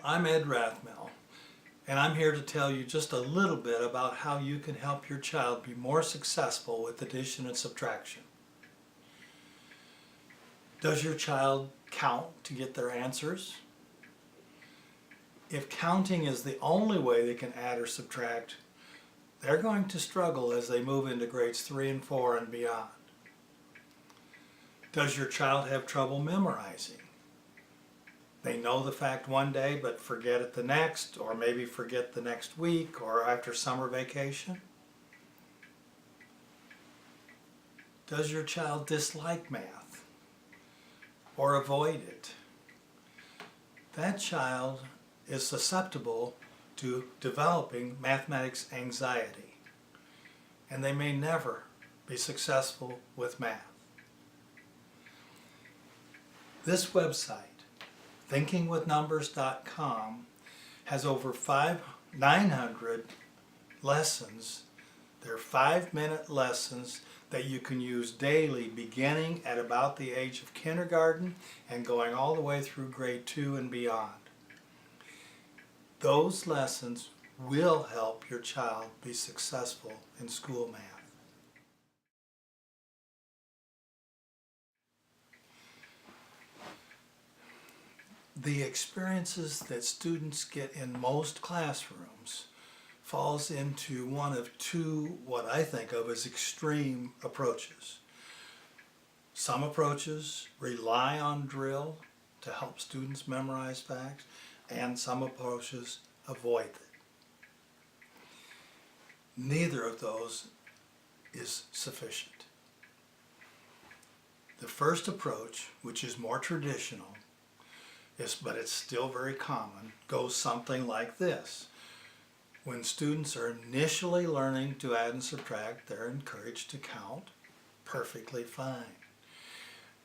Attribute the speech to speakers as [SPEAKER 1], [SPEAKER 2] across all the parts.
[SPEAKER 1] I'm Ed Rathmel, and I'm here to tell you just a little bit about how you can help your child be more successful with addition and subtraction. Does your child count to get their answers? If counting is the only way they can add or subtract, they're going to struggle as they move into grades 3 and 4 and beyond. Does your child have trouble memorizing? They know the fact one day but forget it the next, or maybe forget the next week or after summer vacation? Does your child dislike math or avoid it? That child is susceptible to developing mathematics anxiety, and they may never be successful with math. This website, thinkingwithnumbers.com, has over 900 lessons. They're 5-minute lessons that you can use daily, beginning at about the age of kindergarten and going all the way through grade 2 and beyond. Those lessons will help your child be successful in school math. The experiences that students get in most classrooms falls into one of two what I think of as extreme approaches. Some approaches rely on drill to help students memorize facts, and some approaches avoid it. Neither of those is sufficient. The first approach, which is more traditional, but it's still very common, goes something like this. When students are initially learning to add and subtract, they're encouraged to count perfectly fine.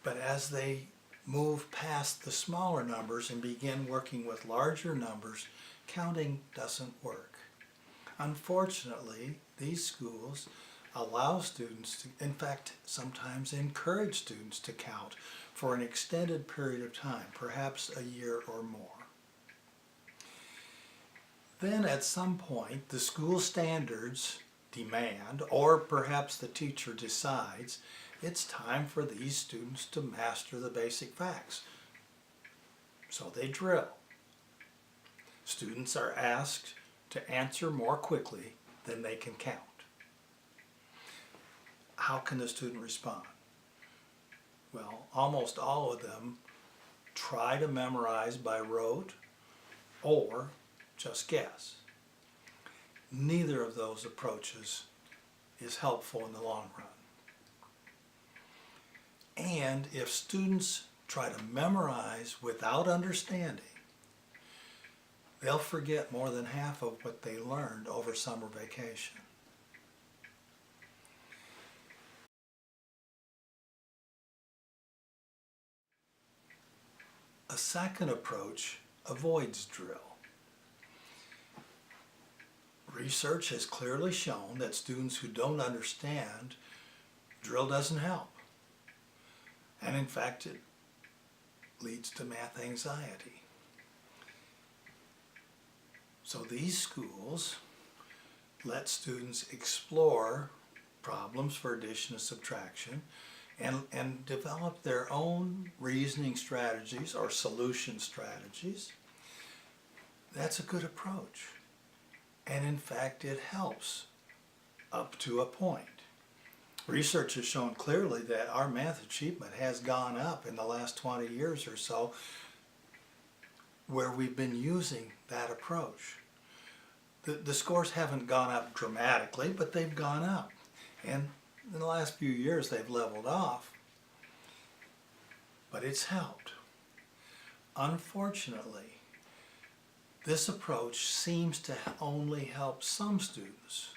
[SPEAKER 1] But as they move past the smaller numbers and begin working with larger numbers, counting doesn't work. Unfortunately, these schools allow students to, in fact, sometimes encourage students to count for an extended period of time, perhaps a year or more. Then at some point, the school standards demand, or perhaps the teacher decides, it's time for these students to master the basic facts. So they drill. Students are asked to answer more quickly than they can count. How can the student respond? Well, almost all of them try to memorize by rote or just guess. Neither of those approaches is helpful in the long run. And if students try to memorize without understanding, they'll forget more than half of what they learned over summer vacation. A second approach avoids drill. Research has clearly shown that students who don't understand, drill doesn't help. And in fact, it leads to math anxiety. So these schools let students explore problems for addition and subtraction and develop their own reasoning strategies or solution strategies. That's a good approach. And in fact, it helps up to a point. Research has shown clearly that our math achievement has gone up in the last 20 years or so where we've been using that approach. The scores haven't gone up dramatically, but they've gone up. And in the last few years, they've leveled off, but it's helped. Unfortunately, this approach seems to only help some students.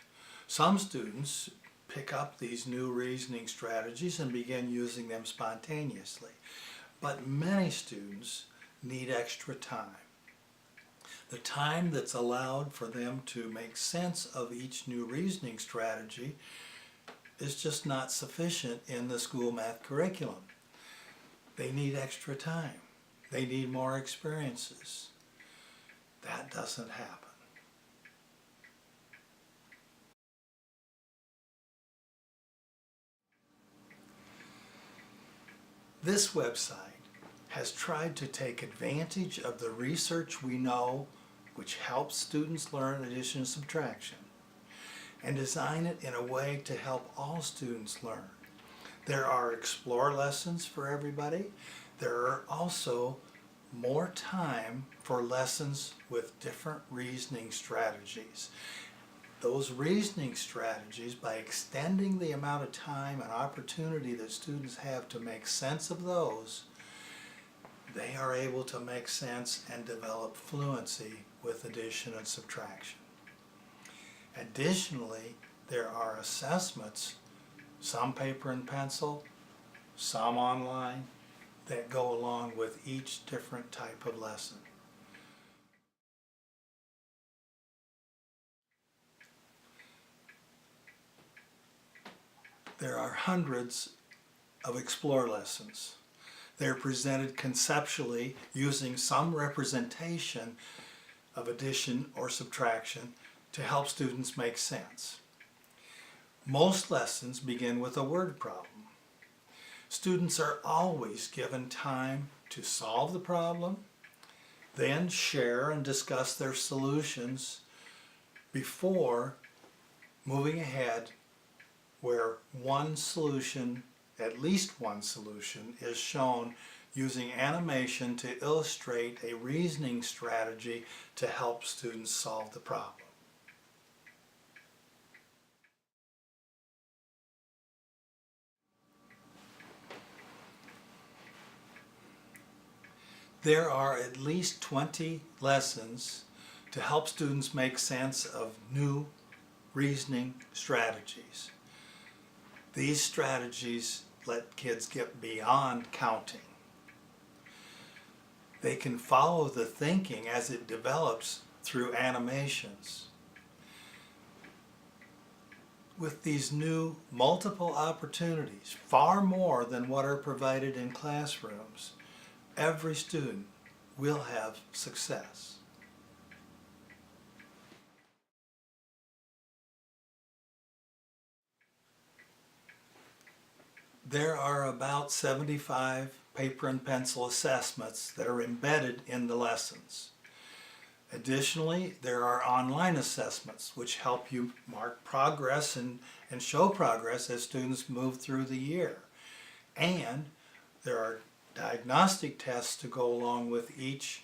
[SPEAKER 1] Some students pick up these new reasoning strategies and begin using them spontaneously, but many students need extra time. The time that's allowed for them to make sense of each new reasoning strategy is just not sufficient in the school math curriculum. They need extra time. They need more experiences. that doesn't happen. This website has tried to take advantage of the research we know which helps students learn addition and subtraction and design it in a way to help all students learn. There are explore lessons for everybody. There are also more time for lessons with different reasoning strategies. Those reasoning strategies, by extending the amount of time and opportunity that students have to make sense of those, they are able to make sense and develop fluency with addition and subtraction. Additionally, there are assessments, some paper and pencil, some online, that go along with each different type of lesson. There are hundreds of explore lessons. They're presented conceptually using some representation of addition or subtraction to help students make sense. Most lessons begin with a word problem. Students are always given time to solve the problem, then share and discuss their solutions before moving ahead, where one solution, at least one solution, is shown using animation to illustrate a reasoning strategy to help students solve the problem. There are at least 20 lessons to help students make sense of new reasoning strategies. These strategies let kids get beyond counting. They can follow the thinking as it develops through animations. With these new multiple opportunities, far more than what are provided in classrooms, every student will have success. There are about 75 paper and pencil assessments that are embedded in the lessons. Additionally, there are online assessments which help you mark progress and show progress as students move through the year. And there are diagnostic tests to go along with each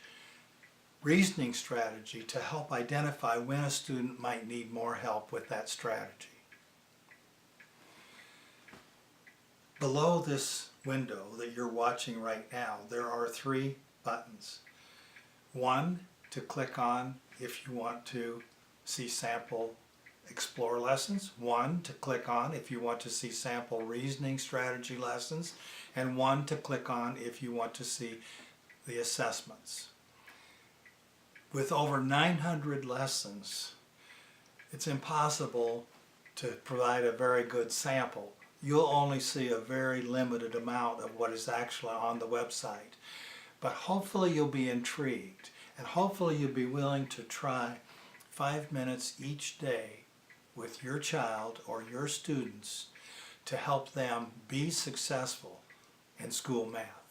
[SPEAKER 1] reasoning strategy to help identify when a student might need more help with that strategy. Below this window that you're watching right now, there are 3 buttons. One to click on if you want to see sample explore lessons, one to click on if you want to see sample reasoning strategy lessons, and one to click on if you want to see the assessments. With over 900 lessons, it's impossible to provide a very good sample. You'll only see a very limited amount of what is actually on the website. But hopefully you'll be intrigued, and hopefully you'll be willing to try 5 minutes each day with your child or your students to help them be successful in school math.